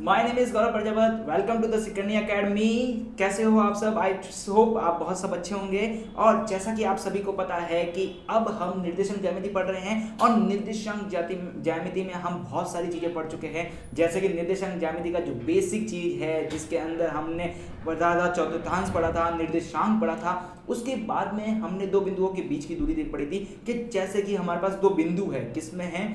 My name is Gaurav Prajapat. Welcome to the Sikarni academy. कैसे हो आप सब? आई होप आप बहुत सब अच्छे होंगे। और जैसा कि आप सभी को पता है कि अब हम निर्देशांक ज्यामिति पढ़ रहे हैं और निर्देशांक ज्यामिति में हम बहुत सारी चीज़ें पढ़ चुके हैं। जैसे कि निर्देशांक ज्यामिति का जो बेसिक चीज़ है जिसके अंदर हमने पढ़ा था, चतुर्थांश पढ़ा था, निर्देशांक पढ़ा था। उसके बाद में हमने दो बिंदुओं के बीच की दूरी देख पड़ी थी कि जैसे कि हमारे पास दो बिंदु है, किसमें है,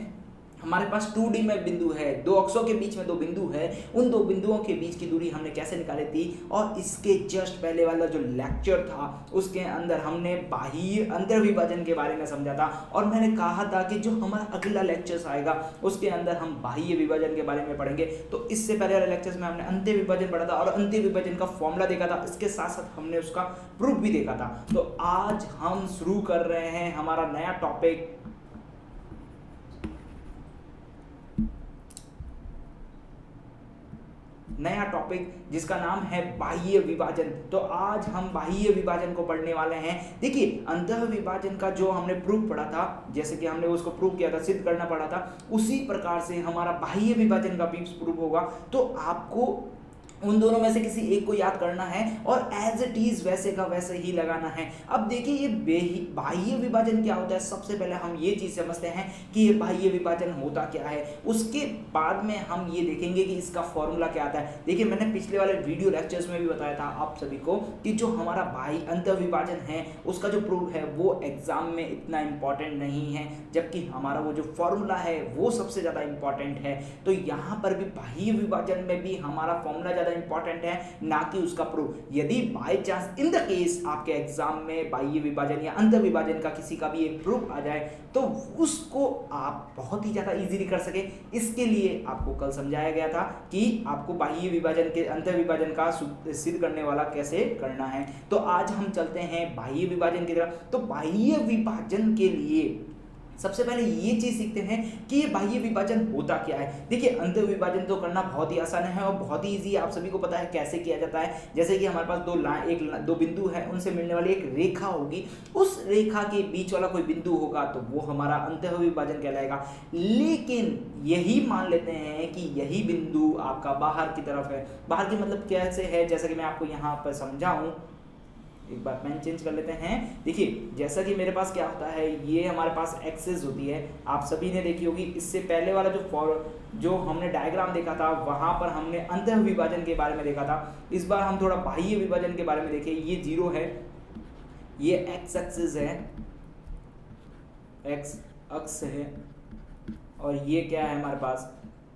हमारे पास 2D में बिंदु है, दो अक्षों के बीच में दो बिंदु है, उन दो बिंदुओं के बीच की दूरी हमने कैसे निकाली थी। और इसके जस्ट पहले वाला जो लेक्चर था उसके अंदर हमने बाह्य अंतर्विभाजन के बारे में समझा था और मैंने कहा था कि जो हमारा अगला लेक्चर्स आएगा उसके अंदर हम बाह्य विभाजन के बारे में पढ़ेंगे। तो इससे पहले वाले लेक्चर्स में हमने अंत्य विभाजन पढ़ा था और अंत्य विभाजन का फॉर्मूला देखा था, इसके साथ साथ हमने उसका प्रूफ भी देखा था। तो आज हम शुरू कर रहे हैं हमारा नया टॉपिक, जिसका नाम है बाह्य विभाजन। तो आज हम बाह्य विभाजन को पढ़ने वाले हैं। देखिए, अंतः विभाजन का जो हमने प्रूफ पढ़ा था, जैसे कि हमने उसको प्रूफ किया था, सिद्ध करना पड़ा था, उसी प्रकार से हमारा बाह्य विभाजन का भी प्रूफ होगा। तो आपको उन दोनों में से किसी एक को याद करना है और एज इट इज वैसे का वैसे ही लगाना है। अब देखिए, ये बाह्य विभाजन क्या होता है। सबसे पहले हम ये चीज समझते हैं कि ये बाह्य विभाजन होता क्या है, उसके बाद में हम ये देखेंगे कि इसका फॉर्मूला क्या आता है। देखिए, मैंने पिछले वाले वीडियो लेक्चर्स में भी बताया था आप सभी को कि जो हमारा बाह्य अंतः विभाजन है उसका जो प्रूफ है वो एग्जाम में इतना इंपॉर्टेंट नहीं है, जबकि हमारा वो जो फॉर्मूला है वो सबसे ज्यादा इंपॉर्टेंट है। तो यहाँ पर भी बाह्य विभाजन में भी हमारा फॉर्मूला इंपॉर्टेंट है, ना कि उसका प्रूफ। यदि by chance in the case आपके एग्जाम में बाह्य विभाजन या अंतः विभाजन का किसी का भी एक प्रूफ आ जाए तो उसको आप बहुत ही ज्यादा इजीली कर सके, इसके लिए आपको कल समझाया गया था कि आपको बाह्य विभाजन के अंतः विभाजन का सिद्ध करने वाला कैसे करना है। तो आज हम चलते हैं बाह्य विभाजन की तरफ। तो बाह्य विभाजन के लिए सबसे पहले ये चीज सीखते हैं कि ये बाह्य विभाजन होता क्या है। देखिए, अंतः विभाजन तो करना बहुत ही आसान है और बहुत ही इजी है, आप सभी को पता है कैसे किया जाता है। जैसे कि हमारे पास दो बिंदु है, उनसे मिलने वाली एक रेखा होगी, उस रेखा के बीच वाला कोई बिंदु होगा तो वो हमारा अंतः विभाजन कहलाएगा। लेकिन यही मान लेते हैं कि यही बिंदु आपका बाहर की तरफ है। बाहर की मतलब कैसे है, जैसा कि मैं आपको यहाँ पर समझाऊं, एक बार पेन चेंज कर लेते हैं। देखिए, जैसा कि मेरे पास क्या होता है, ये हमारे पास एक्सिस होती है, आप सभी ने देखी होगी। इससे पहले वाला जो हमने डायग्राम देखा था वहां पर हमने अंतः विभाजन के बारे में देखा था। इस बार हम थोड़ा बाह्य विभाजन के बारे में देखें। ये 0 है, ये एक्स एक्सिस है, एक्स अक्ष है, और ये क्या है हमारे पास,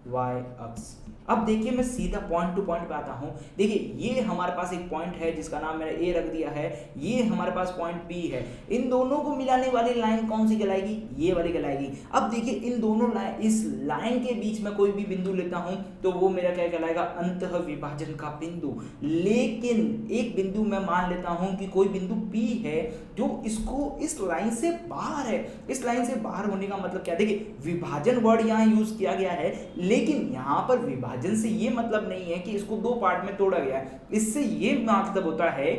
वाई अक्ष। अब देखिए, मैं सीधा पॉइंट टू पॉइंट पे आता हूं। देखिए, ये हमारे पास एक पॉइंट है जिसका नाम मैंने ए रख दिया है, ये हमारे पास पॉइंट बी है। इन दोनों को मिलाने वाली लाइन कौन सी कहलाएगी, ये वाली कहलाएगी। अब देखिए, इन दोनों इस लाइन के बीच में कोई भी बिंदु लेता हूं तो वो मेरा क्या कहलाएगा, अंतः विभाजन का बिंदु। लेकिन एक बिंदु मैं मान लेता हूं कि कोई बिंदु पी है जो इसको इस लाइन से बाहर है। इस लाइन से बाहर होने का मतलब क्या, देखिए विभाजन वर्ड यहाँ यूज किया गया है, लेकिन यहाँ पर विभाजन से ये मतलब नहीं है कि इसको दो पार्ट में तोड़ा गया है। इससे ये मतलब होता है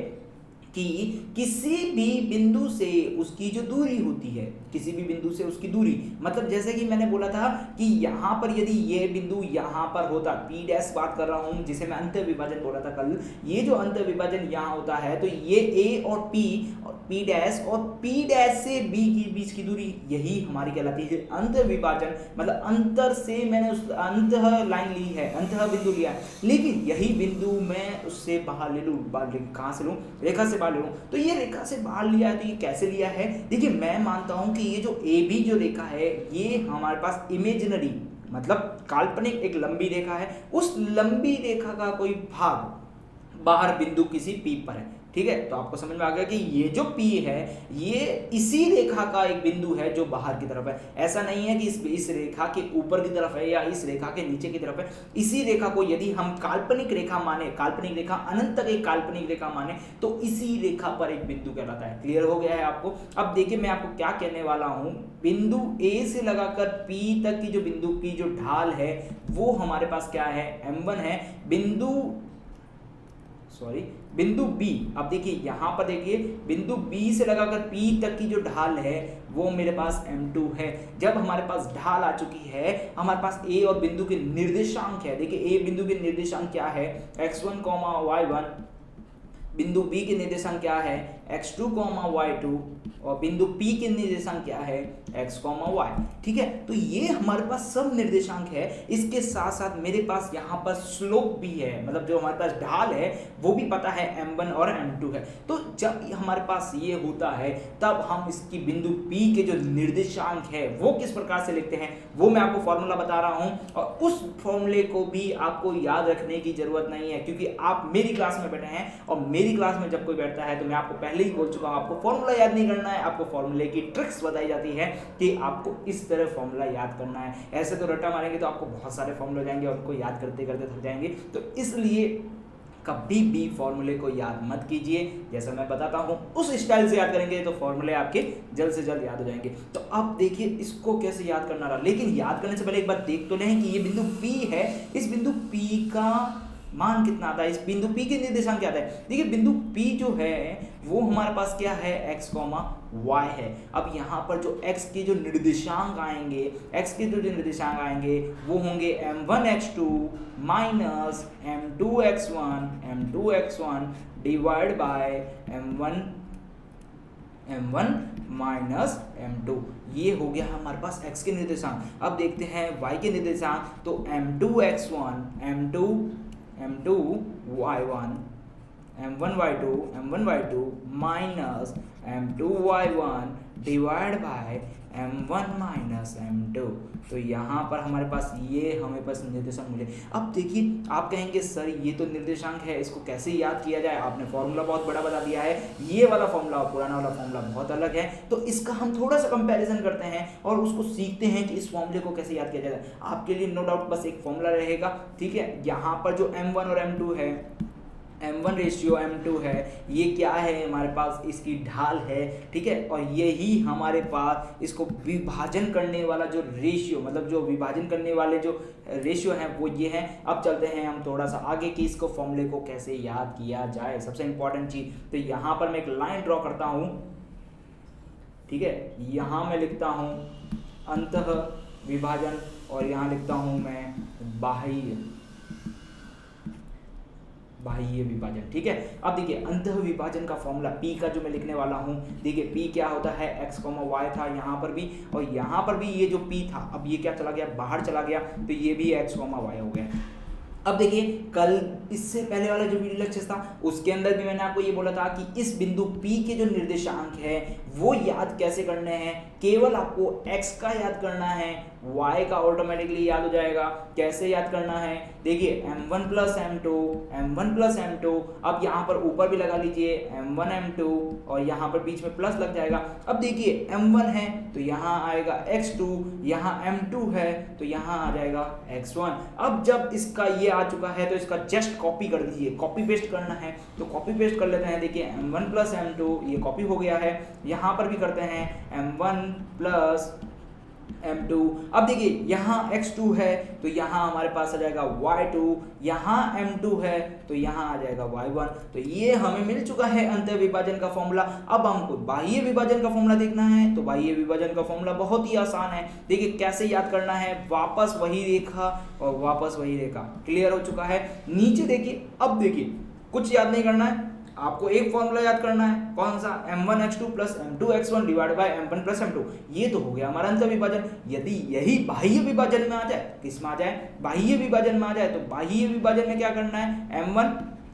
कि किसी भी बिंदु से उसकी जो दूरी होती है, किसी भी बिंदु से उसकी दूरी, मतलब जैसे कि मैंने बोला था कि यहाँ पर यदि ये बिंदु यहाँ पर होता, पी डैश बात कर रहा हूँ जिसे मैं अंतः विभाजन बोला था कल, ये जो अंतः विभाजन यहाँ होता है तो ये ए और पी डैश और पी डैश से बी की बीच की दूरी यही हमारी कहलाती है अंतः विभाजन। मतलब अंतर से मैंने उस अंतः लाइन ली है, अंतः बिंदु लिया है, लेकिन यही बिंदु मैं उससे बाहर ले लूँ, कहाँ से लूँ, रेखा से बाहर ले लूँ। तो ये रेखा से बाहर लिया है, तो ये कैसे लिया है। देखिए, मैं मानता हूं कि ये जो ए बी जो रेखा है ये हमारे पास इमेजिनरी मतलब काल्पनिक एक लंबी रेखा है, उस लंबी रेखा का कोई भाग बाहर बिंदु किसी पी पर है। ठीक है, तो आपको समझ में आ गया कि ये जो P है ये इसी रेखा का एक बिंदु है जो बाहर की तरफ है। ऐसा नहीं है कि इस रेखा के ऊपर की तरफ है या इस रेखा के नीचे की तरफ है। इसी रेखा को यदि हम काल्पनिक रेखा माने, काल्पनिक रेखा अनंत तक एक काल्पनिक रेखा माने, तो इसी रेखा पर एक बिंदु कहलाता है। क्लियर हो गया है आपको। अब देखिए, मैं आपको क्या कहने वाला हूं, बिंदु A से लगाकर P तक की जो बिंदु की जो ढाल है वो हमारे पास क्या है, M1 है। बिंदु सॉरी बिंदु बी, अब देखिए यहाँ पर देखिए बिंदु बी से लगाकर पी तक की जो ढाल है वो मेरे पास m2 है। जब हमारे पास ढाल आ चुकी है, हमारे पास ए और बिंदु के निर्देशांक है। देखिए ए बिंदु के निर्देशांक क्या है, x1, y1, बिंदु बी के निर्देशांक क्या है x2, y2, और बिंदु P के निर्देशांक क्या है x, y। ठीक है, तो ये हमारे पास सब निर्देशांक है। इसके साथ साथ मेरे पास यहाँ पर स्लोप भी है, मतलब जो हमारे पास ढाल है वो भी पता है m1 और m2 है। तो जब हमारे पास ये होता है तब हम इसकी बिंदु P के जो निर्देशांक है वो किस प्रकार से लिखते हैं वो मैं आपको फॉर्मूला बता रहा हूँ, और उस फॉर्मूले को भी आपको याद रखने की जरूरत नहीं है, क्योंकि आप मेरी क्लास में बैठे हैं और मेरी क्लास में जब कोई बैठता है तो मैं आपको पहले ही बोल चुका हूँ आपको फॉर्मूला याद नहीं करना है, आपको फॉर्मूले की ट्रिक्स बताई जाती है कि आपको इस तरह फॉर्मूला याद करना है। ऐसे तो रट्टा मारेंगे तो आपको बहुत सारे फॉर्मूले हो जाएंगे और उनको याद करते करते थक जाएंगे। तो इसलिए कभी भी फॉर्मूले को याद मत कीजिए, जैसा मैं बताता हूँ उस स्टाइल से याद करेंगे तो फॉर्मूले आपके जल्द से जल्द याद हो जाएंगे। तो अब देखिए इसको कैसे याद करना रहा, लेकिन याद करने से पहले एक बात देख तो लें कि ये बिंदु P है, इस बिंदु P का मान कितना आता है, इस बिंदु P के निर्देशांक क्या आता है। देखिए बिंदु P जो है वो हमारे पास क्या है x, y है। अब यहाँ पर जो x के जो निर्देशांक आएंगे, x के जो निर्देशांक आएंगे वो होंगे m1x2 minus m2x1 divide by m1 minus m2। ये हो गया हमारे पास x के निर्देशांक। अब देखते हैं y के निर्देशांक, तो m2x1 m2 y1 m1 y2 minus m2 y1 divide by m1 minus m2। तो यहाँ पर हमारे पास ये हमें पास निर्देशांक मिले। अब देखिए आप कहेंगे सर ये तो निर्देशांक है, इसको कैसे याद किया जाए, आपने फॉर्मूला बहुत बड़ा बता दिया है, ये वाला फॉर्मूला और पुराना वाला फॉर्मूला बहुत अलग है। तो इसका हम थोड़ा सा कंपैरिजन करते हैं और उसको सीखते हैं कि इस फॉर्मूले को कैसे याद किया जाए। आपके लिए नो डाउट बस एक फॉर्मूला रहेगा, ठीक है। यहाँ पर जो m1 और m2 है, m1 रेशियो m2 है, ये क्या है हमारे पास इसकी ढाल है, ठीक है। और यही हमारे पास इसको विभाजन करने वाला जो रेशियो, मतलब जो विभाजन करने वाले जो रेशियो हैं वो ये हैं। अब चलते हैं हम थोड़ा सा आगे कि इसको फॉर्मूले को कैसे याद किया जाए। सबसे इंपॉर्टेंट चीज, तो यहाँ पर मैं एक लाइन ड्रॉ करता हूँ, ठीक है। यहाँ मैं लिखता हूँ अंतः विभाजन और यहाँ लिखता हूँ मैं बाह्य विभाजन, ठीक है। अब देखिए अंतः विभाजन का फॉर्मूला P का जो मैं लिखने वाला हूँ, देखिए P क्या होता है x, y था यहाँ पर भी, और यहाँ पर भी ये जो P था अब ये क्या चला गया, बाहर चला गया, तो ये भी x, y हो गया। अब देखिए कल इससे पहले वाला जो वीडियो लेक्चर था उसके अंदर भी मैंने आपको ये बोला था कि इस बिंदु P के जो निर्देशांक है वो याद कैसे करने हैं। केवल आपको x का याद करना है, y का ऑटोमेटिकली याद हो जाएगा। कैसे याद करना है, देखिए m1 प्लस m2। अब यहाँ पर ऊपर भी लगा लीजिए m1 m2 और यहाँ पर बीच में प्लस लग जाएगा। अब देखिए m1 है तो यहाँ आएगा x2, यहाँ m2 है तो यहाँ आ जाएगा x1। अब जब इसका ये आ चुका है तो इसका जस्ट कॉपी कर दीजिए, कॉपी पेस्ट करना है तो कॉपी पेस्ट कर लेते हैं। देखिए m1 प्लस m2 ये कॉपी हो गया है, यहाँ पर भी करते हैं m1 प्लस m2। अब देखिए यहाँ x2 है तो यहाँ हमारे पास आ जाएगा y2, यहाँ m2 है तो यहाँ आ जाएगा y1। तो ये हमें मिल चुका है अंतः विभाजन का फॉर्मूला। अब हमको बाह्य विभाजन का फॉर्मूला देखना है, तो बाह्य विभाजन का फॉर्मूला बहुत ही आसान है। देखिए कैसे याद करना है, वापस वही रेखा और वापस वही रेखा, क्लियर हो चुका है। नीचे देखिए, अब देखिए कुछ याद नहीं करना है, आपको एक फॉर्मूला याद करना है, कौन सा, m1x2 plus m2x1 divide by m1 plus m2। ये तो हो गया हमारा अंतः विभाजन। यदि यही बाह्य विभाजन में आ जाए, किस में आ जाए, बाह्य विभाजन में आ जाए, तो बाह्य विभाजन में क्या करना है,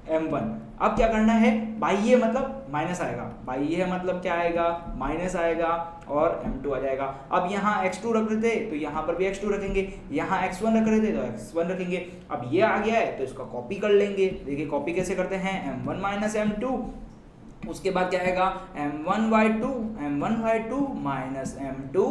m1। अब क्या करना है, बाह्य मतलब माइनस आएगा, बाह्य मतलब क्या आएगा, माइनस आएगा और m2 आ जाएगा। अब यहाँ x2 रख रहे थे तो यहाँ पर भी x2 रखेंगे, यहाँ x1 रख रहे थे तो x1 रखेंगे। अब ये आ गया है तो इसका कॉपी कर लेंगे। देखिए कॉपी कैसे करते हैं, m1 माइनस m2, उसके बाद क्या आएगा m1y2 माइनस m2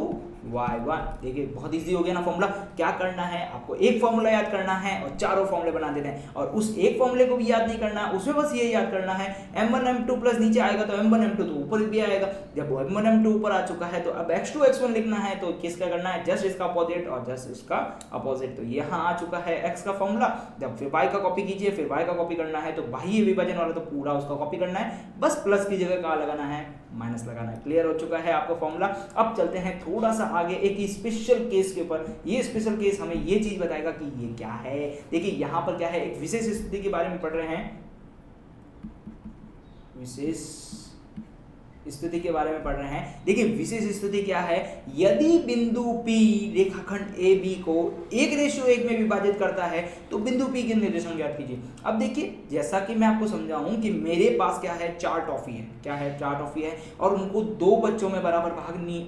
y1। देखिए बहुत इजी हो गया ना फॉर्मूला। क्या करना है, आपको एक फॉर्मूला याद करना है और चारों फॉर्मूले बना देने हैं, और उस एक फॉर्मूले को भी याद नहीं करना है, उसमें बस ये याद करना है m1 m2 प्लस नीचे आएगा तो m1 m2 तो ऊपर भी आएगा। जब m1 m2 ऊपर आ चुका है तो अब x2 x1 लिखना है, तो किसका करना है, जस्ट इसका अपोजिट और जस्ट इसका अपोजिट। तो यहाँ आ चुका है x का फॉर्मूला। जब फिर y का कॉपी कीजिए, फिर y का कॉपी करना है, तो बाह्य विभाजन वाला तो पूरा उसका कॉपी करना है, बस प्लस की जगह क्या लगाना है, माइनस लगाना है। क्लियर हो चुका है आपका फॉर्मूला। अब चलते हैं थोड़ा सा आगे एक स्पेशल केस के ऊपर। ये स्पेशल केस हमें ये चीज बताएगा कि ये क्या है। देखिए यहाँ पर क्या है, एक विशेष स्थिति के बारे में पढ़ रहे हैं, विशेष स्थिति के बारे में पढ़ रहे हैं। देखिए विशेष स्थिति क्या है, यदि बिंदु P रेखाखंड AB को 1:1 में विभाजित करता है तो बिंदु P के निर्देशांक ज्ञात कीजिए। अब देखिए जैसा कि मैं आपको समझाऊं कि मेरे पास क्या है, 4 टॉफी है। क्या है, 4 टॉफी है और उनको 2 बच्चों में बराबर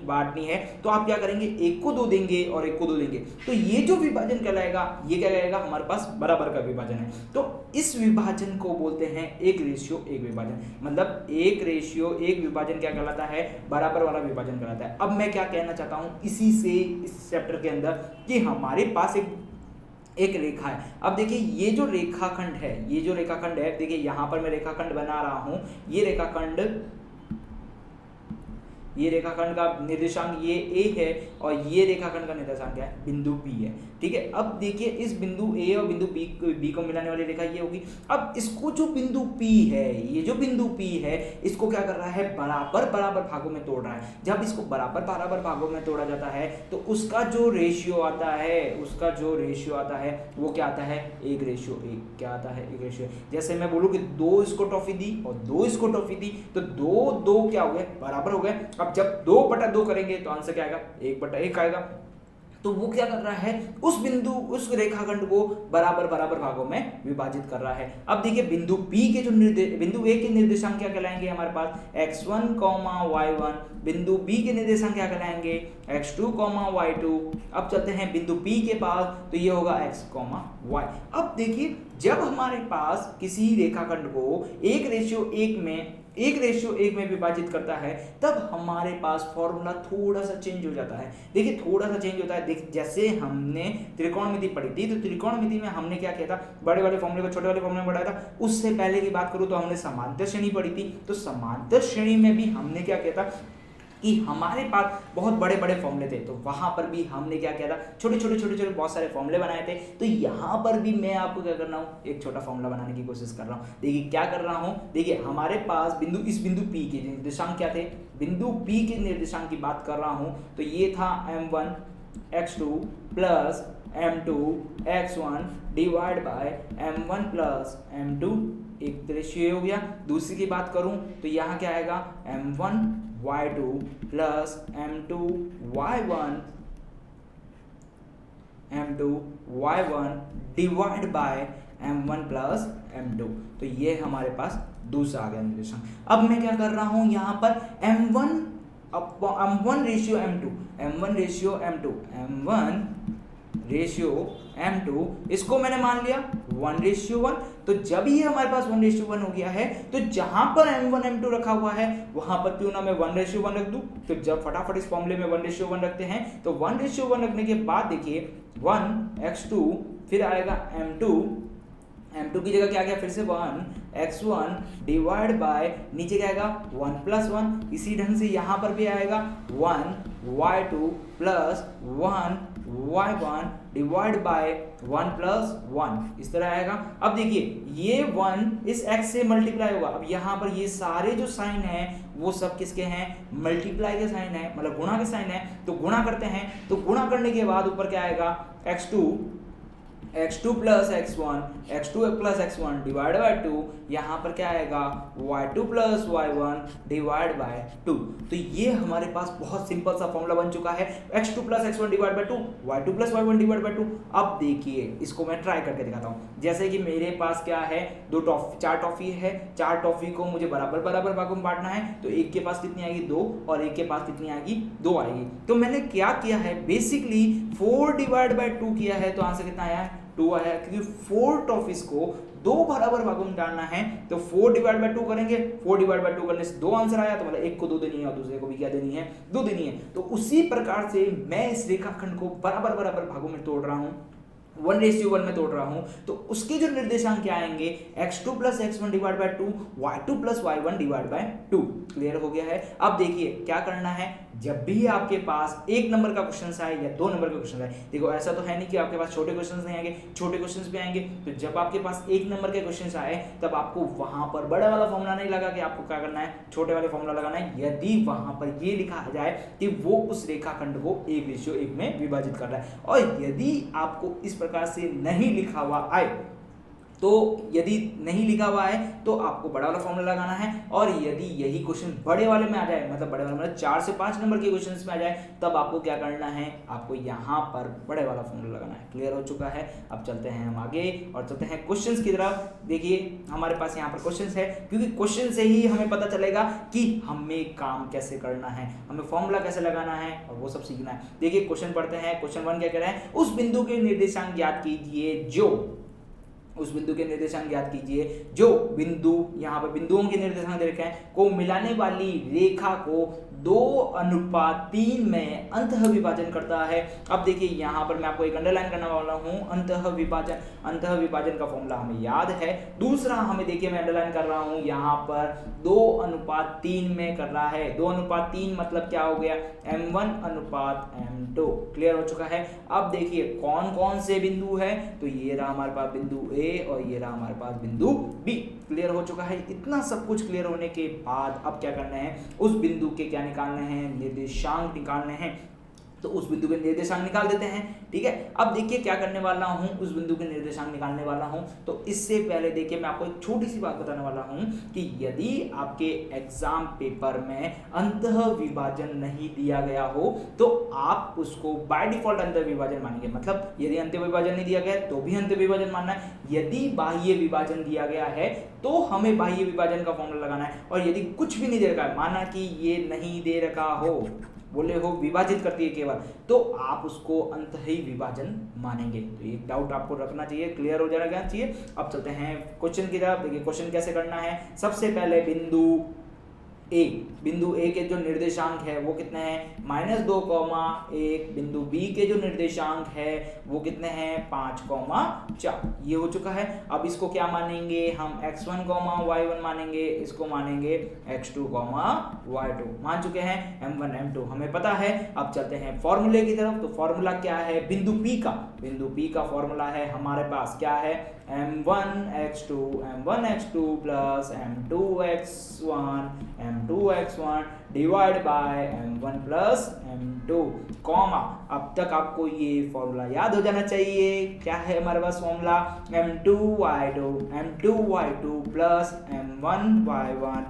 बांटनी है। तो आप क्या करेंगे, एक को 2 देंगे और एक को 2 देंगे, तो ये जो विभाजन कहलाएगा, ये क्या कहलाएगा, हमारे पास बराबर का विभाजन है। तो इस विभाजन को बोलते हैं 1:1 विभाजन। मतलब 1:1 विभाजन क्या कहलाता है, बराबर वाला विभाजन कहलाता है। अब मैं क्या कहना चाहता हूं इसी से, इस चैप्टर के अंदर, कि हमारे पास एक रेखा है। अब देखिए ये जो रेखाखंड है, ये जो रेखाखंड है, देखिए यहां पर मैं रेखाखंड बना रहा हूं। ये रेखाखंड का निर्देशांक ये A है और ये रेखाखंड का निर्देशांक क्या है, बिंदु P है। ठीक है, अब देखिए इस बिंदु A और बिंदु B को मिलाने वाली रेखा ये होगी। अब इसको जो बिंदु P है, ये जो बिंदु P है, इसको क्या कर रहा है, बराबर भागों में तोड़ रहा है। जब इसको बराबर भागों में तोड़ा जाता है तो उसका जो रेशियो आता है, वो क्या आता है, 1:1। क्या आता है, 1:1। जैसे मैं बोलूँ कि 2 इसको टॉफी दी और 2 इसको टॉफी दी, तो 2 क्या हो गए, बराबर हो गए। अब जब 2/2 करेंगे तो आंसर क्या आएगा, 1/1 आएगा। तो वो क्या कर रहा है, उस रेखाखंड को बराबर भागों में विभाजित कर रहा है। अब देखिए बिंदु P के जो बिंदु A के निर्देशांक क्या कहलाएंगे, हमारे पास x1, y1। बिंदु B के निर्देशांक क्या कहलाएंगे, x2, y2। अब चलते हैं बिंदु P के पास, तो ये होगा x, y। अब देखिए जब हमारे पास किसी रेखाखंड को 1:1 में विभाजित करता है, तब हमारे पास फॉर्मूला थोड़ा सा चेंज हो जाता है। देखिए थोड़ा सा चेंज होता है। जैसे हमने त्रिकोणमिति पढ़ी थी, तो त्रिकोणमिति में हमने क्या किया था, बड़े वाले फॉर्मूले को छोटे वाले फॉर्मूले में बढ़ाया था। उससे पहले की बात करूं तो हमने समांतर श्रेणी पढ़ी थी। तो समांतर श्रेणी में भी हमने क्या किया था कि हमारे पास बहुत बड़े फॉर्मूले थे, तो वहां पर भी हमने क्या किया था, छोटे बहुत सारे फॉर्मूले बनाए थे। तो यहाँ पर भी मैं आपको क्या कर रहा हूँ, एक छोटा फॉर्मूला बनाने की कोशिश कर रहा हूँ। देखिए क्या कर रहा हूँ, देखिए हमारे पास इस बिंदु P के निर्देशांक क्या थे, बिंदु P के निर्देशांक की बात कर रहा हूँ, तो ये था m1 x2 plus m2 x1 divide by m1 plus m2। एक रेशियो हो गया। दूसरी की बात करूं तो यहाँ क्या आएगा, m1 y2 plus m2 y1 divide by m1 plus m2। तो ये हमारे पास दूसरा आ गया निर्देशांक। अब मैं क्या कर रहा हूं, यहाँ पर m1 रेशियो m2, इसको मैंने मान लिया 1:1। तो जब ये हमारे पास 1:1 हो गया है, तो जहां पर m1 m2 रखा हुआ है वहां पर क्यों ना मैं 1:1 रख दूं। तो जब फटाफट इस फॉर्मूले में 1:1 रखते हैं, तो 1:1 रखने के बाद देखिए 1x2, फिर आएगा m2 की जगह क्या गया, फिर से 1x1 डिवाइड बाय नीचे क्या आएगा 1 + 1। इसी ढंग से यहाँ पर भी आएगा 1y2 plus 1y1 divide by 1 + 1, इस तरह आएगा। अब देखिए ये 1 इस x से मल्टीप्लाई होगा। अब यहाँ पर ये सारे जो साइन है वो सब किसके हैं, मल्टीप्लाई के साइन है, मतलब गुणा के साइन है। तो गुणा करते हैं, तो गुणा करने के बाद ऊपर क्या आएगा, x2 plus x1 divide by 2। यहाँ पर क्या आएगा y2 plus y1 divide by 2। तो ये हमारे पास बहुत सिंपल सा फॉर्मूला बन चुका है, x2 plus x1 divide by 2, y2 plus y1 divide by 2। अब देखिए इसको मैं ट्राई करके दिखाता हूँ। जैसे कि मेरे पास क्या है, 4 टॉफी है, 4 टॉफी को मुझे बराबर भागों में बांटना है। तो एक के पास कितनी आएगी, 2, और एक के पास कितनी आएगी, 2 आएगी। तो मैंने क्या किया है, बेसिकली 4 डिवाइड बाय 2 किया है, तो आंसर कितना आया है, 2 आया, क्योंकि 4 ऑफ इसको दो बराबर भागों में डालना है, तो 4 डिवाइड बाय 2 करेंगे, 4 डिवाइड बाय 2 करने से 2 आंसर आया, तो मतलब एक को 2 देनी है और दूसरे को भी क्या देनी है, 2 देनी है। तो उसी प्रकार से मैं इस रेखाखंड को बराबर बराबर भागों में तोड़ रहा हूं, 1:1 में तोड़ रहा हूं, तो उसके जो निर्देशांक क्या आएंगे, x2 plus x1 divide by 2, y2 plus y1 divide by 2। Clear हो गया है। अब देखिए क्या करना है, जब भी आपके पास 1 नंबर का क्वेश्चन आए या 2 नंबर का क्वेश्चन आए, देखो ऐसा तो है नहीं कि आपके पास छोटे क्वेश्चंस नहीं आएंगे, छोटे क्वेश्चंस भी आएंगे, तो जब आपके पास 1 नंबर के क्वेश्चंस आए तब आपको वहां पर बड़ा वाला फॉर्मूला नहीं लगा कि आपको क्या करना है, छोटे वाले फॉर्मूला लगाना है। यदि वहां पर ये लिखा जाए कि वो उस रेखाखंड को 1:1 में विभाजित कर रहा है, और यदि आपको इस प्रकार से नहीं लिखा हुआ आए, तो यदि नहीं लिखा हुआ है तो आपको बड़ा वाला फॉर्मूला लगाना है, और यदि यही क्वेश्चन बड़े वाले में आ जाए, मतलब बड़े वाले में 4 से 5 नंबर के क्वेश्चंस में आ जाए, तब आपको क्या करना है, आपको यहाँ पर बड़े वाला फॉर्मूला लगाना है। क्लियर हो चुका है। अब चलते हैं हम आगे और चलते हैं क्वेश्चंस की तरफ। देखिए हमारे पास यहाँ पर क्वेश्चंस है, क्योंकि क्वेश्चन से ही हमें पता चलेगा कि हमें काम कैसे करना है, हमें फॉर्मूला कैसे लगाना है, और वो सब सीखना है। देखिए क्वेश्चन पढ़ते हैं। क्वेश्चन 1 क्या कह रहा है, उस बिंदु के निर्देशांक ज्ञात कीजिए जो, उस बिंदु के निर्देशांक ज्ञात कीजिए जो बिंदु, यहाँ पर बिंदुओं के निर्देशांक दे रखे हैं, को मिलाने वाली रेखा को 2:3 में अंतः विभाजन करता है। अब देखिए यहाँ पर मैं आपको एक अंडरलाइन करने वाला हूँ, अंतः विभाजन का फॉर्मूला हमें याद है। दूसरा हमें देखिए मैं अंडरलाइन कर रहा हूँ यहाँ पर 2:3 में कर रहा है। 2:3 मतलब क्या हो गया, m1:m2। क्लियर हो चुका है। अब देखिए कौन कौन से बिंदु है, तो ये रहा हमारे पास बिंदु ए और ये रहा हमारे पास बिंदु बी। क्लियर हो चुका है। इतना सब कुछ क्लियर होने के बाद अब क्या करना है, उस बिंदु के क्या निकालने हैं, निर्देशांक निकालने हैं। तो उस बिंदु के निर्देशांक निकाल देते हैं। ठीक है। अब देखिए क्या करने वाला हूं, उस बिंदु के निर्देशांक निकालने वाला हूं। तो इससे पहले देखिए मैं आपको एक छोटी सी बात बताने वाला हूं कि यदि आपके एग्जाम पेपर में अंतः विभाजन नहीं दिया गया हो तो आप उसको बाय डिफॉल्ट अंतः विभाजन मानेंगे। मतलब यदि अंतः विभाजन नहीं दिया गया तो भी अंतः विभाजन मानना है, यदि बाह्य विभाजन दिया गया है तो हमें बाह्य विभाजन का फॉर्मूला लगाना है, और यदि कुछ भी नहीं दे रखा है, माना कि ये नहीं दे रखा हो, बोले हो विभाजित करती है केवल, तो आप उसको अंतही विभाजन मानेंगे। तो ये डाउट आपको रखना चाहिए, क्लियर हो जाना चाहिए। अब चलते हैं क्वेश्चन की तरफ। देखिए क्वेश्चन कैसे करना है। सबसे पहले बिंदु ए के जो निर्देशांक है वो कितने हैं, -2,1। बिंदु बी के जो निर्देशांक है वो कितने हैं, 5,4। ये हो चुका है। अब इसको क्या मानेंगे हम, x1, y1 मानेंगे, इसको मानेंगे x2, y2। मान चुके हैं m1 m2 हमें पता है। अब चलते हैं फॉर्मूले की तरफ। तो फॉर्मूला क्या है, बिंदु P का फॉर्मूला है हमारे पास क्या है, m1x2 plus m2x1 divide by m1 plus m2, comma. अब तक आपको ये फॉर्मूला याद हो जाना चाहिए। क्या है हमारे पास formula, m2y2 plus m1y1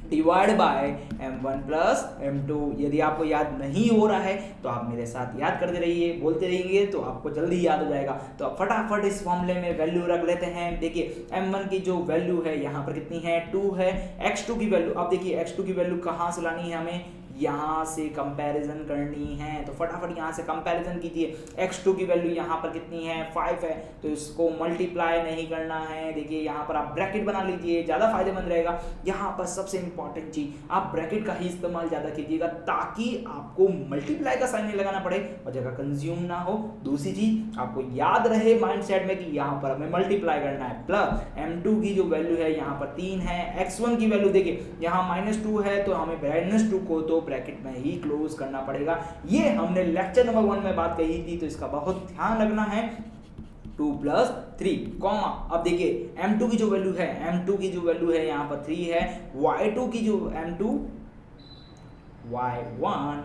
divide by m1 plus m2। यदि आपको याद नहीं हो रहा है तो आप मेरे साथ याद करते रहिए, बोलते रहिए, तो आपको जल्दी याद हो जाएगा। तो आप फटाफट इस फॉर्मूले में वैल्यू रख लेते हैं। देखिए m1 की जो वैल्यू है यहाँ पर कितनी है, 2 है। x2 की वैल्यू, अब देखिए x2 की वैल्यू कहाँ से लानी है, हमें यहाँ से कंपैरिजन करनी है। तो फटाफट यहाँ से कंपैरिजन कीजिए। x2 की वैल्यू यहाँ पर कितनी है, 5 है, तो इसको मल्टीप्लाई नहीं करना है। देखिए यहाँ पर आप ब्रैकेट बना लीजिए, ज़्यादा फायदेमंद रहेगा। यहाँ पर सबसे इंपॉर्टेंट चीज, आप ब्रैकेट का ही इस्तेमाल ज़्यादा कीजिएगा ताकि आपको मल्टीप्लाई का साइन नहीं लगाना पड़े और जगह कंज्यूम ना हो। दूसरी चीज आपको याद रहे माइंड सेट में कि यहाँ पर हमें मल्टीप्लाई करना है। प्लस m2 की जो वैल्यू है यहाँ पर 3 है। x1 की वैल्यू देखिए यहाँ -2 है, तो हमें -2 को तो ब्रैकेट में ही क्लोज करना पड़ेगा। ये हमने लेक्चर नंबर 1 में बात कही थी, तो इसका बहुत ध्यान रखना है। 2 + 3, कॉमा। अब देखिए m2 की जो वैल्यू है यहाँ पर 3 है। y2 की जो m2 y1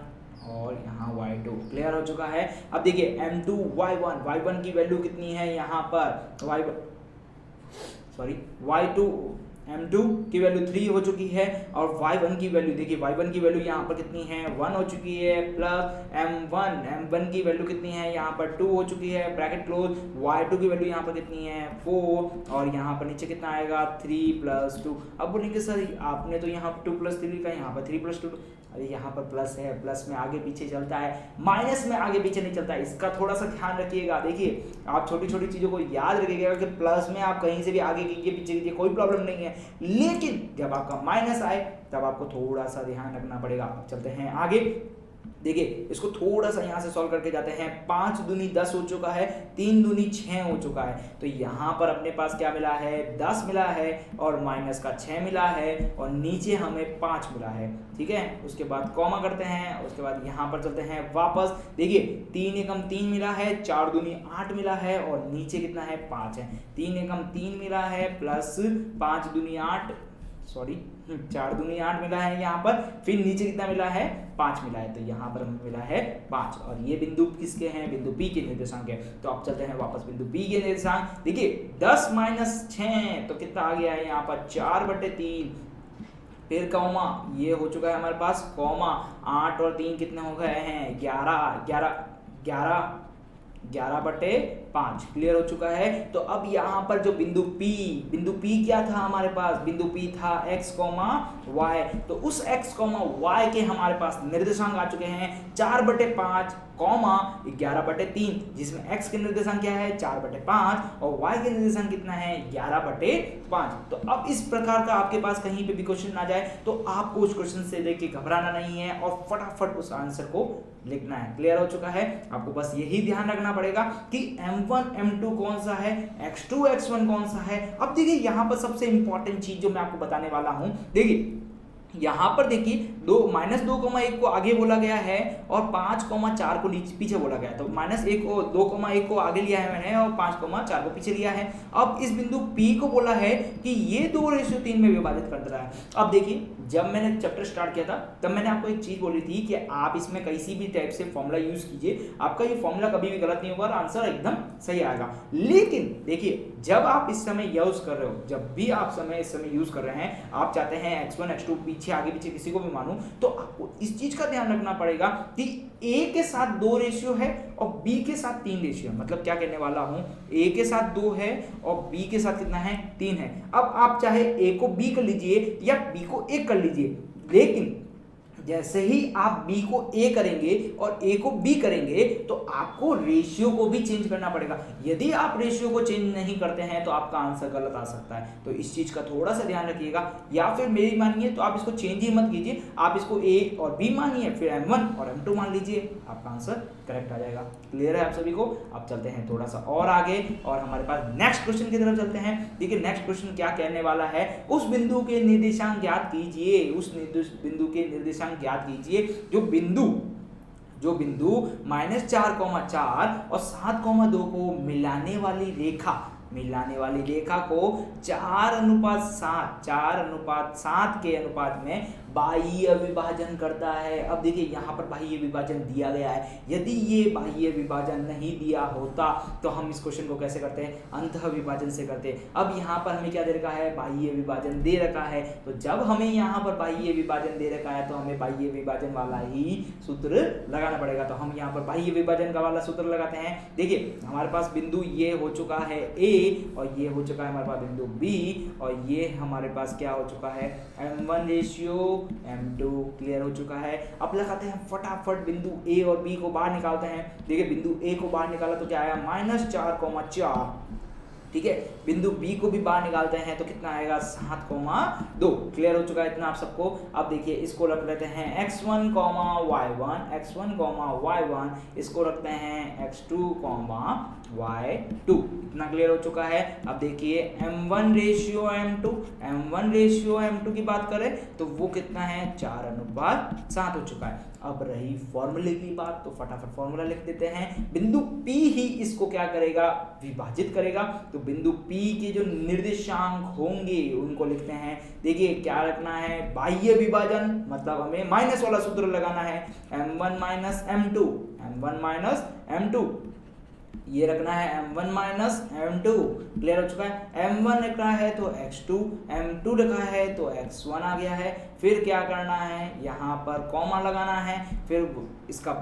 और यहाँ y2। क्लियर हो चुका है। अब देखिए m2 y1 की वैल्यू कितनी है यहाँ पर, y2 m2 की वैल्यू 3 हो चुकी है और y1 की वैल्यू देखिए y1 की वैल्यू यहाँ पर कितनी है 1 हो चुकी है प्लस m1 की वैल्यू कितनी है यहाँ पर 2 हो चुकी है ब्रैकेट क्लोज y2 की वैल्यू यहाँ पर कितनी है 4 और यहाँ पर नीचे कितना आएगा 3 + 2। अब बोलेंगे सर आपने तो यहाँ 2 + 3 लिखा है यहाँ पर 3 + 2, अरे यहाँ पर प्लस है, प्लस में आगे पीछे चलता है, माइनस में आगे पीछे नहीं चलता है, इसका थोड़ा सा ध्यान रखिएगा। देखिए आप छोटी छोटी चीज़ों को याद रखिएगा कि प्लस में आप कहीं से भी आगे कीजिए पीछे कीजिए कोई प्रॉब्लम नहीं है, लेकिन जब आपका माइनस आए तब आपको थोड़ा सा ध्यान रखना पड़ेगा। अब चलते हैं आगे, देखिए इसको थोड़ा सा यहाँ से सॉल्व करके जाते हैं। 5 दूनी 10 हो चुका है, 3 दूनी 6 हो चुका है, तो यहाँ पर अपने पास क्या मिला है 10 मिला है और माइनस का 6 मिला है और नीचे हमें 5 मिला है। ठीक है, उसके बाद कॉमा करते हैं, उसके बाद यहाँ पर चलते हैं वापस। देखिए 3 एकम 3 मिला है, 4 दूनी 8 मिला है और नीचे कितना है 5 है। 3 एकम 3 मिला है प्लस 5 दूनी 8 सॉरी 4 दूनी 8 मिला है यहाँ पर, फिर नीचे कितना मिला है 5 मिला है, तो यहाँ पर हमें मिला है 5 और ये बिंदु किसके हैं बिंदु P के निर्देशांक है। तो अब चलते हैं वापस बिंदु P के निर्देशांक। देखिए 10 - 6 तो कितना आ गया है यहाँ पर 4/3, फिर कॉमा ये हो चुका है हमारे पास कॉमा 8 और 3 कितने हो गए हैं 11/5 क्लियर हो चुका है। तो अब यहाँ पर जो बिंदु P क्या था हमारे पास, बिंदु P था x, y, तो उस x, y के हमारे पास निर्देशांक आ चुके हैं 4/5 कॉमा 11/3, जिसमें x के निर्देशांक क्या है 4/5 और y के निर्देशांक कितना है 11/5। तो अब इस प्रकार का आपके पास कहीं पे भी क्वेश्चन ना जाए तो आपको उस क्वेश्चन से देख के घबराना नहीं है और फटाफट उस आंसर को लिखना है। क्लियर हो चुका है, आपको बस यही ध्यान रखना पड़ेगा कि m1 m2 कौन सा है, x2 x1 कौन सा है। अब देखिए यहाँ पर सबसे इंपॉर्टेंट चीज जो मैं आपको बताने वाला हूं, देखिए यहाँ पर देखिए -2,1 को आगे बोला गया है और 5,4 को पीछे बोला गया है, तो -2,1 को आगे लिया है मैंने और 5,4 को पीछे लिया है। अब इस बिंदु P को बोला है कि ये 2:3 में विभाजित कर रहा है। अब देखिए जब मैंने चैप्टर स्टार्ट किया था तब मैंने आपको एक चीज बोली थी कि आप इसमें किसी भी टाइप से फॉर्मूला यूज कीजिए, आपका ये फॉर्मूला कभी भी गलत नहीं होगा और आंसर एकदम सही आएगा। लेकिन देखिए जब आप इस समय यूज कर रहे हो, जब भी आप इस समय यूज कर रहे हैं, आप चाहते हैं x1 x2 पीछे आगे पीछे किसी को भी मानूं, तो आपको इस चीज का ध्यान रखना पड़ेगा कि a के साथ 2 रेशियो है और b के साथ 3 रेशियो है। मतलब क्या कहने वाला हूं, a के साथ 2 है और b के साथ कितना है 3 है। अब आप चाहे a को b कर लीजिए या b को 1 कर लीजिए, लेकिन जैसे ही आप b को a करेंगे और a को b करेंगे तो आपको रेशियो को भी चेंज करना पड़ेगा। यदि आप रेशियो को चेंज नहीं करते हैं तो आपका आंसर गलत आ सकता है, तो इस चीज का थोड़ा सा ध्यान रखिएगा। या फिर मेरी मानिए तो आप इसको चेंज ही मत कीजिए, आप इसको a और b मानिए फिर m1 और m2 मान लीजिए, आपका आंसर करेक्ट आ जाएगा। क्लियर है आप सभी को। अब चलते हैं थोड़ा सा और आगे और हमारे पास नेक्स्ट क्वेश्चन की तरफ चलते हैं। देखिए नेक्स्ट क्वेश्चन क्या कहने वाला है, उस बिंदु के निर्देशांक ज्ञात कीजिए, उस बिंदु के निर्देशांक ज्ञात कीजिए जो बिंदु -4,4 और 7,2 को मिलाने वाली रेखा को 4:7 के अनुपात में बाह्य विभाजन करता है। अब देखिए यहाँ पर बाह्य विभाजन दिया गया है, यदि ये बाह्य विभाजन नहीं दिया होता तो हम इस क्वेश्चन को कैसे करते हैं, अंतः विभाजन से करते हैं। अब यहाँ पर हमें क्या दे रखा है, बाह्य विभाजन दे रखा है, तो जब हमें यहाँ पर बाह्य विभाजन दे रखा है तो हमें बाह्य विभाजन वाला ही सूत्र लगाना पड़ेगा। तो हम यहाँ पर बाह्य विभाजन का वाला सूत्र लगाते हैं। देखिए हमारे पास बिंदु ये हो चुका है A और ये हो चुका है हमारे पास बिंदु B और ये हमारे पास क्या हो चुका है m1 m2 क्लियर हो चुका है। अब लगाते हैं फटाफट बिंदु A और B को बाहर निकालते हैं। देखिए बिंदु A को बाहर निकाला तो क्या आया -4,4, ठीक है। बिंदु B को भी बाहर निकालते हैं तो कितना आएगा 7,2। क्लियर हो चुका है इतना आप सबको। अब देखिए इसको रख लेते हैं x1, y1, इसको रखते हैं x2, y2। इतना क्लियर हो चुका है। अब देखिए m1:m2 की बात करें तो वो कितना है 4:7 हो चुका है। अब रही फॉर्मूले की बात तो फटाफट फॉर्मूला लिख देते हैं। बिंदु P ही इसको क्या करेगा, विभाजित करेगा। तो बिंदु P के जो निर्देशांक होंगे उनको लिखते हैं। देखिए क्या रखना है, बाह्य विभाजन, मतलब हमें माइनस वाला सूत्र लगाना है, m1 - m2 ये रखना है m1 माइनस m2, क्लियर हो चुका है। m1 रखना है तो x2, m2 रखा है तो x1 आ गया है। फिर क्या करना है, यहाँ पर कॉमा लगाना है, फिर इसका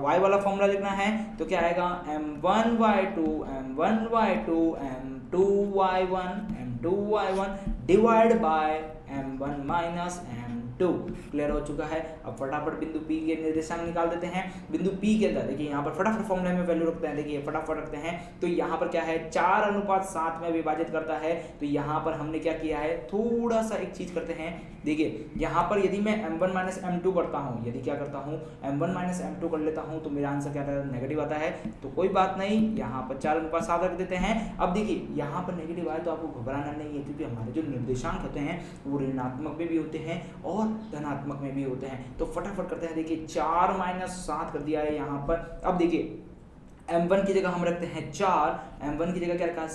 y वाला फॉर्मूला लिखना है, तो क्या आएगा m1y2 m1y2 m2y1 m2y1 divide by m1 minus m2, clear हो चुका है। अब फटाफट बिंदु P के निर्देशांक निकाल देते हैं। बिंदु P के अंदर देखिए यहाँ पर फटाफट फॉर्मूले में वैल्यू रखते हैं, देखिए फटाफट रखते हैं। तो यहाँ पर क्या है 4:7 में विभाजित करता है। तो यहाँ पर हमने क्या किया है, थोड़ा सा एक चीज करते हैं, देखिए यहाँ पर यदि मैं m1 माइनस m2 करता हूँ, यदि क्या करता हूँ m1 माइनस m2 कर लेता हूँ, तो मेरा आंसर क्या आता है, नेगेटिव आता है। तो कोई बात नहीं, यहाँ पर 4:7 रख देते हैं। अब देखिए यहाँ पर नेगेटिव आए तो आपको घबराना नहीं है, क्योंकि हमारे जो निर्देशांक होते हैं वो ऋणात्मक में भी होते हैं और धनात्मक में भी होते हैं। तो फटाफट करते हैं, देखिए 4-7 कर दिया है यहाँ पर। अब देखिए m1 की जगह हम रखते हैं 4, m1 की जगह क्या रखा है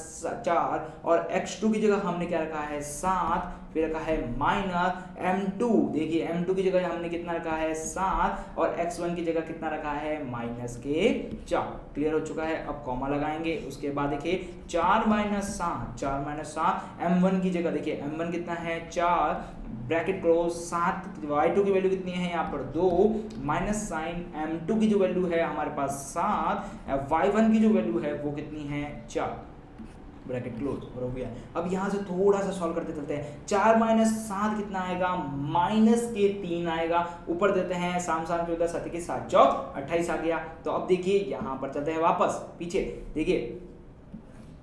4, और x2 की जगह हमने क्या रखा है 7, फिर रखा है माइनस m2, देखिए m2 की जगह हमने कितना रखा है 7, और x1 की जगह कितना रखा है -4, क्लियर हो चुका है। अब कॉमा लगाएंगे, उसके बाद देखिए 4-7 m1 की जगह देखिए m1 कितना है 4, ब्रैकेट क्लोज 7, y2 की वैल्यू कितनी है यहाँ पर 2, माइनस साइन m2 की जो वैल्यू है हमारे पास 7, y1 की जो वैल्यू है वो कितनी है 4, ब्रैकेट क्लोज, और हो गया। अब यहाँ से थोड़ा सा सॉल्व करते चलते हैं। 4-7 कितना आएगा, -3 आएगा। ऊपर देते हैं साम 14 के 7 चौक 28 आ गया। तो अब देखिए यहाँ पर चलते हैं वापस पीछे, देखिए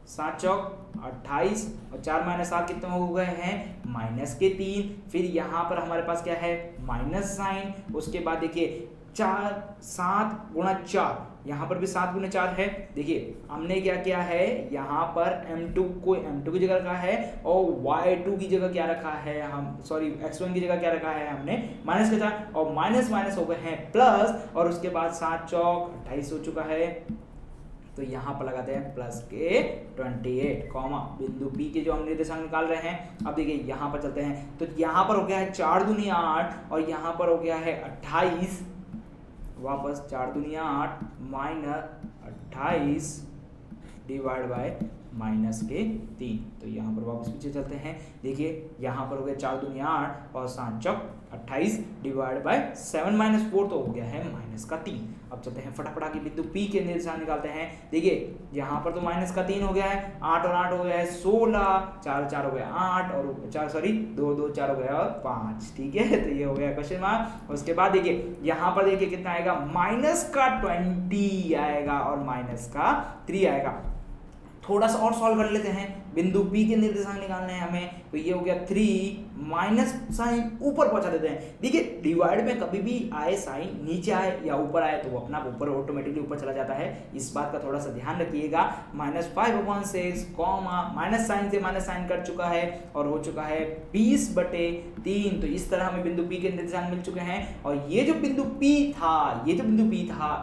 7 चौक 28 और 4-7 कितने हो गए हैं -3। फिर यहाँ पर हमारे पास क्या है माइनस साइन, उसके बाद देखिए 7 गुणा 4, यहाँ पर भी 7 गुणा 4 है। देखिए हमने क्या किया है, यहाँ पर m2 की जगह रखा है और y2 की जगह क्या रखा है, हम सॉरी x1 की जगह क्या रखा है हमने -4, और माइनस हो गए हैं प्लस, और उसके बाद 7 चौक 28 हो चुका है। तो यहाँ पर लगाते हैं प्लस के 28, कॉमा बिंदु P के जो हम निर्देशांक निकाल रहे हैं। अब देखिए यहाँ पर चलते हैं, तो यहाँ पर हो गया है 4 दूनी 8, और यहाँ पर हो गया है 28, वापस 4 दूनी 8 -28 डिवाइड बाय -3। तो यहाँ पर वापस पीछे चलते हैं, देखिए यहाँ पर हो गया 4 दूनी 8 और 7 चौक 28 डिवाइड बाय 7 - 4, तो हो गया है -3। अब चलते हैं फटाफट आगे बिंदु P के निर्देशांक निकालते हैं। देखिए यहाँ पर तो -3 हो गया है, 8 और 8 हो गया है 16, 4 4 हो गया 8, और 4 सॉरी 2 2 4 हो गया और 5, ठीक है। तो ये हो गया क्वेश्चन मार्क। उसके बाद देखिए यहाँ पर देखिए कितना आएगा, -20 आएगा और -3 आएगा। थोड़ा सा और सॉल्व कर लेते हैं, बिंदु P के निर्देशांक निकालने हैं हमें। तो ये हो गया 3, माइनस साइन ऊपर पहुंचा देते हैं। देखिए डिवाइड में कभी भी आए साइन नीचे आए या ऊपर आए तो वो अपना ऊपर ऑटोमेटिकली ऊपर चला जाता है, इस बात का थोड़ा सा ध्यान रखिएगा। -5/6 कॉमा माइनस साइन से माइनस साइन कट चुका है और हो चुका है 20/3। तो इस तरह हमें बिंदु P के निर्देशांक मिल चुके हैं। और ये जो बिंदु P था,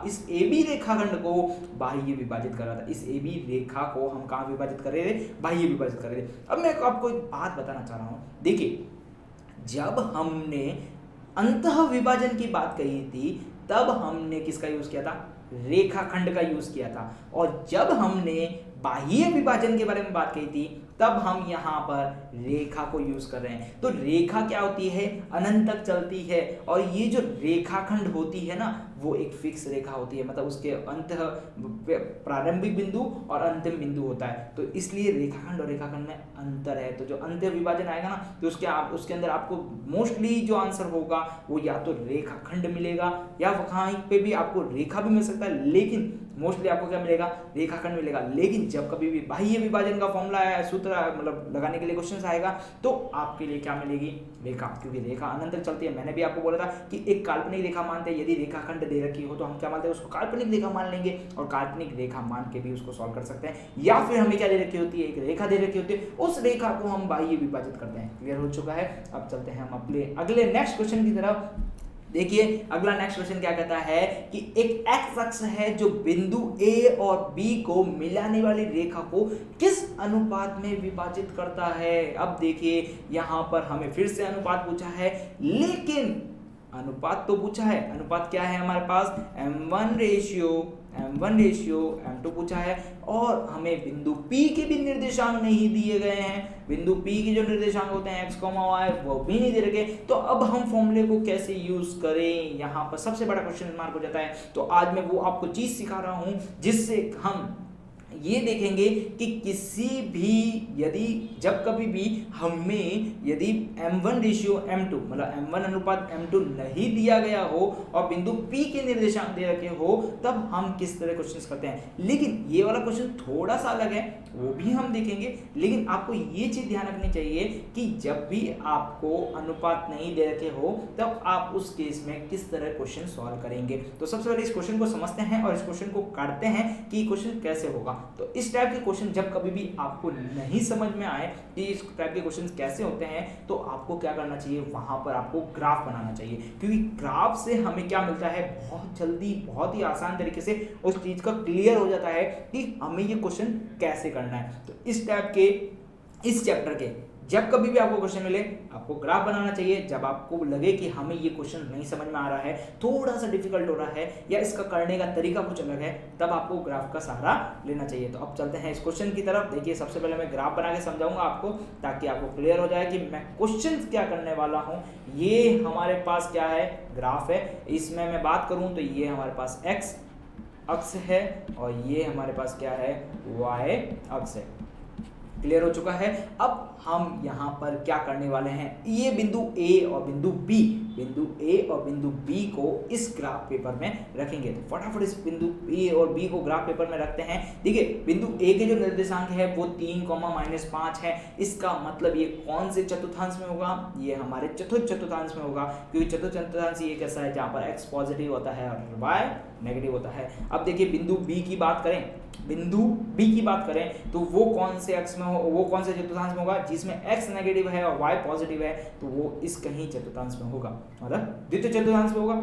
इस AB रेखाखंड को बाह्य विभाजित कर रहा था। इस AB रेखा को हम कहाँ विभाजित कर रहे थे, बाह्य विभाजित कर रहे थे। अब मैं आपको एक बात बताना चाह रहा हूँ, देखिए जब हमने अंतः विभाजन की बात कही थी तब हमने किसका यूज किया था, रेखाखंड का यूज किया था। और जब हमने बाह्य विभाजन के बारे में बात कही थी तब हम यहाँ पर रेखा को यूज कर रहे हैं। तो रेखा क्या होती है, अनंत तक चलती है, और ये जो रेखाखंड होती है ना वो एक फिक्स रेखा होती है, मतलब उसके अंत प्रारंभिक बिंदु और अंतिम बिंदु होता है। तो इसलिए रेखाखंड और रेखाखंड में अंतर है। तो जो अंत्य विभाजन आएगा ना तो उसके अंदर आपको मोस्टली जो आंसर होगा वो या तो रेखाखंड मिलेगा या वहाँ पे भी आपको रेखा भी मिल सकता है, लेकिन मोस्टली आपको क्या मिलेगा, रेखाखंड मिलेगा। लेकिन जब कभी भी बाह्य विभाजन का फॉर्मूला है, सूत्र मतलब लगाने के लिए क्वेश्चन आएगा तो आपके लिए क्या मिलेगी, रेखा, क्योंकि रेखा अनंत तक चलती है। मैंने भी आपको बोला था कि एक काल्पनिक रेखा मानते हैं, यदि रेखाखंड दे रखी हो तो हम क्या मानते हैं, उसको काल्पनिक रेखा मान लेंगे और काल्पनिक रेखा मान के भी उसको सॉल्व कर सकते हैं। या फिर हमें क्या दे रखी होती है, एक रेखा दे रखी होती है, उस रेखा को हम बाह्य विभाजित करते हैं। क्लियर हो चुका है। अब चलते हैं हम अपने अगले नेक्स्ट क्वेश्चन की तरफ। देखिए अगला नेक्स्ट क्वेश्चन क्या कहता है कि एक एक्स अक्ष है जो बिंदु A और B को मिलाने वाली रेखा को किस अनुपात में विभाजित करता है। अब देखिए यहाँ पर हमें फिर से अनुपात पूछा है, लेकिन अनुपात तो पूछा है, अनुपात क्या है हमारे पास, m1 रेशियो m2 पूछा है, और हमें बिंदु P के भी निर्देशांक नहीं दिए गए हैं। बिंदु P के जो निर्देशांक होते हैं x, y वो भी नहीं दे रखे। तो अब हम फॉर्मूले को कैसे यूज करें, यहाँ पर सबसे बड़ा क्वेश्चन मार्क हो जाता है। तो आज मैं वो आपको चीज सिखा रहा हूँ जिससे हम ये देखेंगे कि किसी भी यदि जब कभी भी हमें यदि m1 रेशियो m2 मतलब m1 अनुपात m2 नहीं दिया गया हो और बिंदु P के निर्देशांक दे रखे हो, तब हम किस तरह क्वेश्चंस करते हैं। लेकिन ये वाला क्वेश्चन थोड़ा सा अलग है, वो भी हम देखेंगे। लेकिन आपको ये चीज ध्यान रखनी चाहिए कि जब भी आपको अनुपात नहीं दे रखे हो तब आप उस केस में किस तरह क्वेश्चन सॉल्व करेंगे। तो सबसे पहले इस क्वेश्चन को समझते हैं और इस क्वेश्चन को करते हैं कि क्वेश्चन कैसे होगा। तो इस टाइप के क्वेश्चन जब कभी भी आपको नहीं समझ में आए कि इस टाइप के क्वेश्चन कैसे होते हैं, तो आपको क्या करना चाहिए, वहां पर आपको ग्राफ बनाना चाहिए। क्योंकि ग्राफ से हमें क्या मिलता है, बहुत जल्दी बहुत ही आसान तरीके से उस चीज का क्लियर हो जाता है कि हमें ये क्वेश्चन कैसे करना है। तो इस टाइप के इस चैप्टर के जब कभी भी आपको क्वेश्चन मिले, आपको ग्राफ बनाना चाहिए। जब आपको लगे कि हमें ये क्वेश्चन नहीं समझ में आ रहा है, थोड़ा सा डिफिकल्ट हो रहा है या इसका करने का तरीका कुछ अलग है, तब आपको ग्राफ का सहारा लेना चाहिए। तो अब चलते हैं इस क्वेश्चन की तरफ। देखिए, सबसे पहले मैं ग्राफ बना के समझाऊंगा आपको, ताकि आपको क्लियर हो जाए कि मैं क्वेश्चन क्या करने वाला हूँ। ये हमारे पास क्या है, ग्राफ है। इसमें मैं बात करूँ तो ये हमारे पास एक्स अक्ष है और ये हमारे पास क्या है, वाई अक्ष है। क्लियर हो चुका है। अब हम यहाँ पर क्या करने वाले हैं, ये बिंदु A और बिंदु B को इस ग्राफ पेपर में रखेंगे। तो फटाफट इस बिंदु A और B को ग्राफ पेपर में रखते हैं। देखिए, बिंदु A के जो निर्देशांक है वो 3,-5 है। इसका मतलब ये कौन से चतुर्थांश में होगा, ये हमारे चतुर्थ चतुर्थांश में होगा। क्योंकि चतुर्थ चतुर्थांश ये कैसा है, जहाँ पर x पॉजिटिव होता है और y नेगेटिव होता है। अब देखिए, बिंदु B की बात करें तो वो कौन से अक्ष में हो, वो कौन से चतुर्थांश में होगा, जिसमें x नेगेटिव है और y पॉजिटिव है, तो वो इस कहीं चतुर्थांश में होगा, मतलब द्वितीय चतुर्थांश में होगा।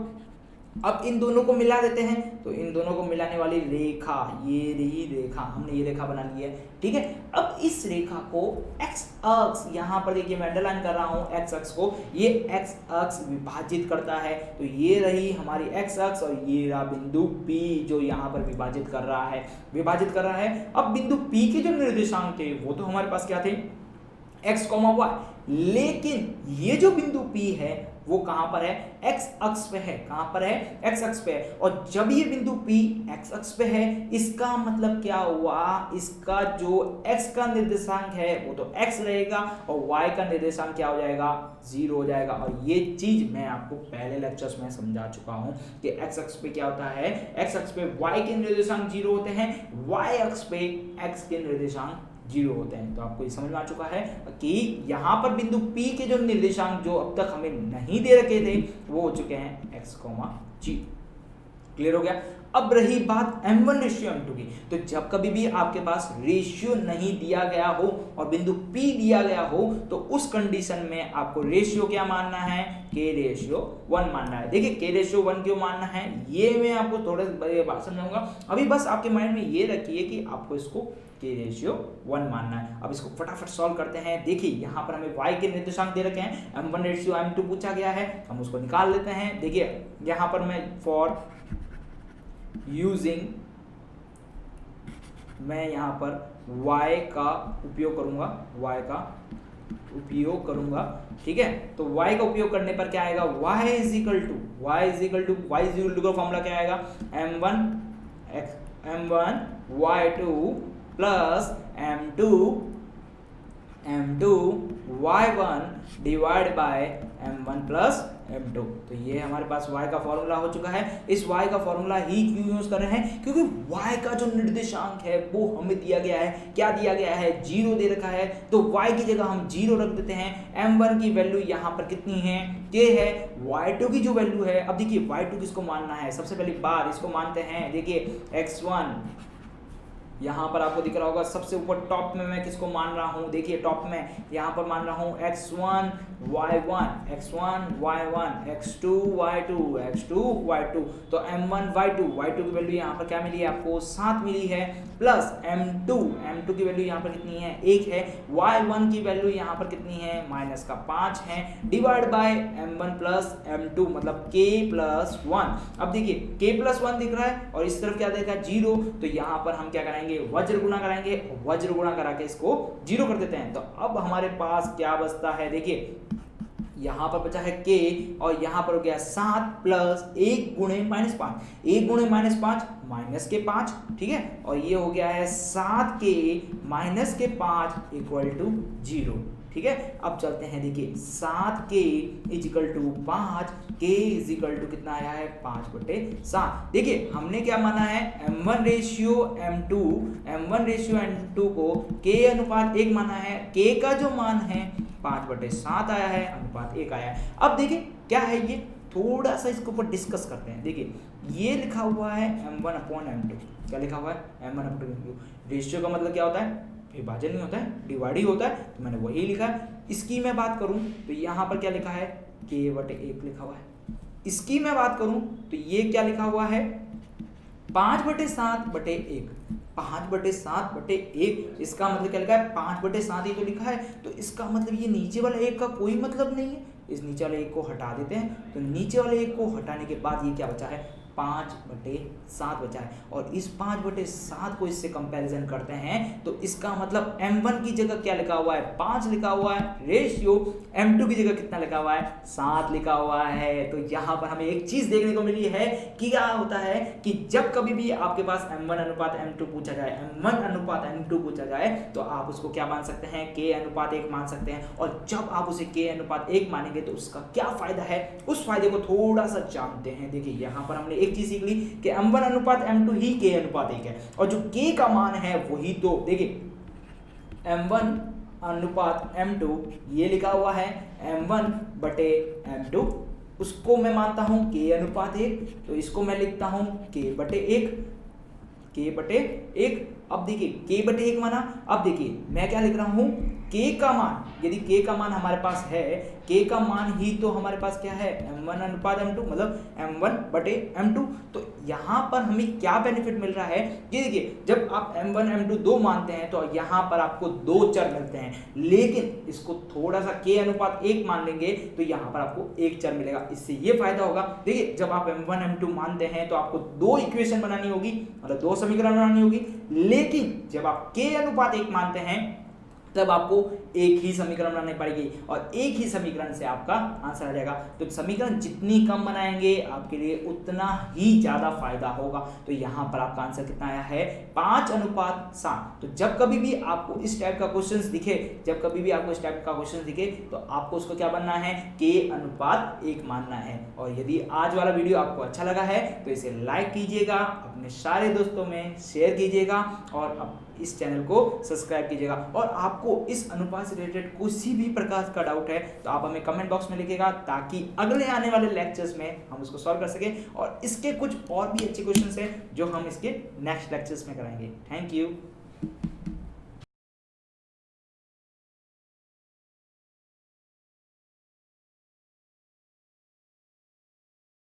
अब इन दोनों को मिला देते हैं, तो इन दोनों को मिलाने वाली रेखा, ये रही रेखा, हमने ये रेखा बना ली है। ठीक है, अब इस रेखा को x अक्ष, यहाँ पर देखिए मैं अंडरलाइन कर रहा हूँ x अक्ष को, ये x अक्ष विभाजित करता है। तो ये रही हमारी x अक्ष और ये रहा बिंदु P जो यहाँ पर विभाजित कर रहा है। अब बिंदु P के जो निर्देशांक थे वो तो हमारे पास क्या थे, x, y। लेकिन ये जो बिंदु P है वो कहां पर है, x अक्ष पे है। कहां पर है, x अक्ष पे है। और जब ये बिंदु P x अक्ष पे है, इसका मतलब क्या हुआ, इसका जो x का निर्देशांक है वो तो x रहेगा और y का निर्देशांक क्या हो जाएगा, 0 हो जाएगा। और ये चीज मैं आपको पहले लेक्चर्स में समझा चुका हूं कि x अक्ष पे क्या होता है, x अक्ष पे y के निर्देशांक 0 होते हैं, y अक्ष पे x के निर्देशांक 0 होते हैं। तो आपको ये समझ में आ चुका है कि यहाँ पर बिंदु P के जो निर्देशांक जो अब तक हमें नहीं दे रखे थे वो हो चुके हैं x, g। क्लियर हो गया। अब रही बात m1 रेशियो m2 की, तो जब कभी भी आपके पास रेशियो नहीं दिया गया हो और बिंदु P दिया गया हो, तो उस कंडीशन में आपको रेशियो क्या मानना है, k रेशियो 1 मानना है। देखिए, k रेशियो 1 क्यों मानना है ये मैं आपको थोड़े बात समझाऊंगा। अभी बस आपके माइंड में ये रखिए कि आपको इसको k रेशियो 1 मानना है। अब इसको फटाफट सॉल्व करते हैं। देखिए, यहाँ पर हमें y के निर्देशांक दे रखे हैं, m1 रेशियो m2 पूछा गया है, हम उसको निकाल लेते हैं। देखिए, यहाँ पर मैं यहाँ पर y का उपयोग करूंगा, ठीक है। तो y का उपयोग करने पर क्या आएगा, y इज इक्वल टू का फॉर्मूला क्या आएगा, m1 y2 plus m2 y1 divide by m1 plus m2। तो ये हमारे पास y का फॉर्मूला हो चुका है। इस y का फॉर्मूला ही क्यों यूज कर रहे हैं, क्योंकि y का जो निर्देशांक है वो हमें दिया गया है, क्या दिया गया है, 0 दे रखा है। तो y की जगह हम 0 रख देते हैं। m1 की वैल्यू यहाँ पर कितनी है, k है। y2 की जो वैल्यू है, अब देखिए y2 किसको मानना है, सबसे पहली बार इसको मानते हैं। देखिए, x1 यहाँ पर आपको दिख रहा होगा सबसे ऊपर टॉप में मैं किसको मान रहा हूँ, देखिए टॉप में यहाँ पर मान रहा हूँ x1 y1 x1 y1 x2 y2 x2 y2। तो m1 y2 की वैल्यू यहाँ पर क्या मिली है आपको 7 मिली है, प्लस m2 की वैल्यू यहाँ पर कितनी है 1 है, y1 की वैल्यू यहाँ पर कितनी है -5 है, divide by m1 plus m2 मतलब k+1। अब देखिए k+1 दिख रहा है और इस तरफ क्या देखा 0, तो यहाँ पर हम क्या कराएंगे वज्र गुणा कराएंगे, वज्र गुणा करा के इसको 0 कर देते हैं। तो अब हमारे पास क्या बचता है, देखिए यहाँ पर बचा है k और यहाँ पर हो गया 7 प्लस 1 गुणे -5, 1 गुणे -5 माइनस के 5, ठीक है, और ये हो गया है 7k माइनस के 5 इक्वल टू 0, ठीक है। अब चलते हैं, देखिए 7k is equal to 5, k is equal to कितना आया है 5/7। देखिए हमने क्या माना है m1 रेशियो m2 को k अनुपात 1 माना है, k का जो मान है 5/7 आया है, अनुपात 1 आया है। अब देखिए क्या है ये, थोड़ा सा इसके ऊपर डिस्कस करते हैं। देखिए ये लिखा हुआ है m1/m2, क्या लिखा हुआ है m1/m2। रेशियो का मतलब क्या होता है, विभाजन नहीं होता है, डिवाइड ही होता है, तो मैंने वही लिखा है। इसकी मैं बात करूं तो यहाँ पर क्या लिखा है k/1 लिखा हुआ है। इसकी मैं बात करूं तो ये क्या लिखा हुआ है 5/7/1, 5/7/1। इसका मतलब क्या लिखा है 5/7 ही तो लिखा है, तो इसका मतलब ये नीचे वाला 1 का कोई मतलब नहीं है। इस नीचे वाले 1 को हटा देते हैं, तो नीचे वाले 1 को हटाने के बाद ये क्या बचा है 5/7 बचा है। और इस 5/7 को इससे कंपैरिजन करते हैं तो इसका मतलब m1 की जगह क्या लिखा हुआ है 5 लिखा हुआ है, रेशियो m2 की जगह कितना लिखा हुआ है 7 लिखा हुआ है। तो यहाँ पर हमें एक चीज देखने को मिली है कि क्या होता है कि जब कभी भी आपके पास m1/m2 पूछा जाए, m1/m2 पूछा जाए, तो आप उसको क्या मान सकते हैं k/1 मान सकते हैं। और जब आप उसे k/1 मानेंगे तो उसका क्या फायदा है, उस फायदे को थोड़ा सा जानते हैं। देखिए यहाँ पर हमने एक चीज सीख ली कि m1/m2 ही k/1 है, और जो k का मान है वही, तो देखिए m1/m2 ये लिखा हुआ है m1/m2, उसको मैं मानता हूं k/1, तो इसको मैं लिखता हूं k/1। अब देखिए k/1 माना, अब देखिए मैं क्या लिख रहा हूं k का मान, यदि k का मान हमारे पास है, k का मान ही तो हमारे पास क्या है m1/m2 मतलब m1/m2। तो यहाँ पर हमें क्या बेनिफिट मिल रहा है, ये देखिए जब आप m1/m2 2 मानते हैं तो यहाँ पर आपको 2 चर मिलते हैं, लेकिन इसको थोड़ा सा k/1 मान लेंगे तो यहाँ पर आपको 1 चर मिलेगा। इससे ये फायदा होगा, देखिए जब आप m1/m2 मानते हैं तो आपको 2 इक्वेशन बनानी होगी, मतलब 2 समीकरण बनानी होगी, लेकिन जब आप k/1 मानते हैं तब आपको एक ही समीकरण बनानी पड़ेगी और एक ही समीकरण से आपका आंसर आ जाएगा। तो समीकरण जितनी कम बनाएंगे आपके लिए उतना ही ज्यादा फायदा होगा। तो यहाँ पर आपका आंसर कितना आया है 5:7। तो जब कभी भी आपको इस टाइप का क्वेश्चन दिखे, तो आपको उसको क्या बनना है k/1 मानना है। और यदि आज वाला वीडियो आपको अच्छा लगा है तो इसे लाइक कीजिएगा, अपने सारे दोस्तों में शेयर कीजिएगा और इस चैनल को सब्सक्राइब कीजिएगा। और आपको इस अनुपात से रिलेटेड किसी भी प्रकार का डाउट है तो आप हमें कमेंट बॉक्स में लिखिएगा, ताकि अगले आने वाले लेक्चर्स में हम उसको सॉल्व कर सकें। और इसके कुछ और भी अच्छे क्वेश्चंस हैं जो हम इसके नेक्स्ट लेक्चर्स में कराएंगे। Thank you.